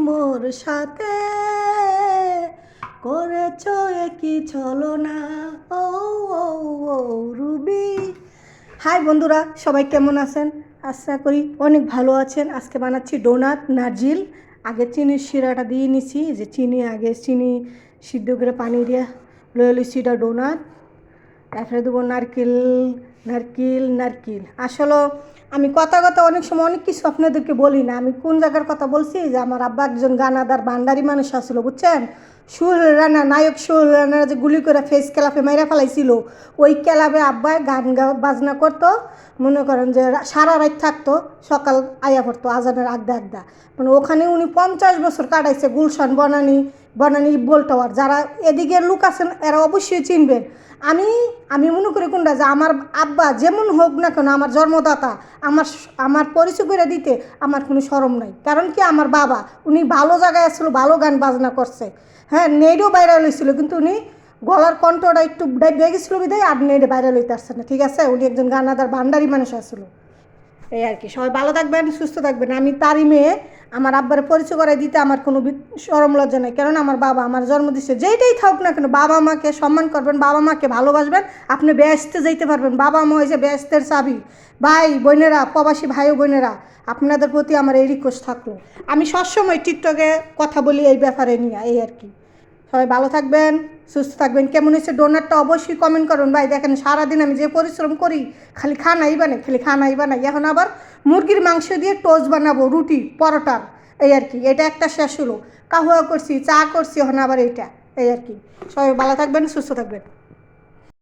মোর সাথে করেছো একই ছলনা। ও ও ও রুবি। হাই বন্ধুরা, সবাই কেমন আছেন? আশা করি অনেক ভালো আছেন। আজকে বানাচ্ছি ডোনাট নারজিল। আগে চিনির শিরাটা দিয়ে নিছি, যে চিনি আগে চিনি সিদ্ধ করে পানি দিয়ে লয়ে লইছি এটা ডোনাট। তারপরে দেবো নারকেল নারকেল নারকেল। আসলে আমি কথা অনেক সময় অনেক কিছু আপনাদেরকে বলি না। আমি কোন জায়গার কথা বলছি, যে আমার আব্বা একজন গানাদার ভান্ডারি মানুষ আসলো, বুঝছেন? সোহেল রানা, নায়ক সোহেল রানারা যে গুলি করে ফেস ক্লাবে মাইরা ফেলাইছিল, ওই ক্লাবে আব্বাই গান বাজনা করতো। মনে করেন যে সারা রাত থাকতো, সকাল আয়া পড়তো আজানের আগদা আগদা। মানে ওখানে উনি 50 বছর কাটাইছে। গুলশান, বনানী, বনানী ইকবাল টাওয়ার। যারা এদিকের লোক আছেন এরা অবশ্যই চিনবেন। আমি আমি মনে করি কোনটা, যে আমার আব্বা যেমন হোক না কেন, আমার জন্মদাতা, আমার আমার পরিচয় করে দিতে আমার কোনো শরম নাই। কারণ কি, আমার বাবা উনি ভালো জায়গায় আসছিল, ভালো গান বাজনা করছে। হ্যাঁ, নেটও ভাইরাল হয়েছিল, কিন্তু উনি গলার কণ্ঠটা একটু বেগে গেছিলো বিদায় আর নেটে ভাইরাল হইতে আসছে না। ঠিক আছে, উনি একজন গানাদার ভান্ডারি মানুষ আসলো। এই আর কি। সবাই ভালো থাকবেন, সুস্থ থাকবেন। আমি তারই মেয়ে। আমার আব্বার পরিচয় করাই দিতে আমার কোনো শরম লজ্জা নেই। কারণ আমার বাবা আমার জন্ম দিচ্ছে। যেইটাই থাকুক না কেন, বাবা মাকে সম্মান করবেন, বাবা মাকে ভালোবাসবেন, আপনি বেহেশতে যেতে পারবেন। বাবা মা হয়েছে বেহেশতের চাবি। ভাই বোনেরা, প্রবাসী ভাই ও বোনেরা, আপনাদের প্রতি আমার এই রিকোয়েস্ট থাকলো। আমি সবসময় টিকটকে কথা বলি এই ব্যাপারে নিয়ে। এই আর কি। সবাই ভালো থাকবেন, সুস্থ থাকবেন। কেমন হয়েছে ডোনাটটা অবশ্যই কমেন্ট করুন। ভাই দেখেন, সারাদিন আমি যে পরিশ্রম করি, খালি খানাই বানাই, খালি খানাই বানাই। এখন আবার মুরগির মাংস দিয়ে টোস্ট বানাবো, রুটি পরোটার। এই আর কি। এটা একটা শেষ হলো। কাহুয়া করছি, চা করছি, এখন আবার এইটা। এই আর কি। সবাই ভালো থাকবেন, সুস্থ থাকবেন।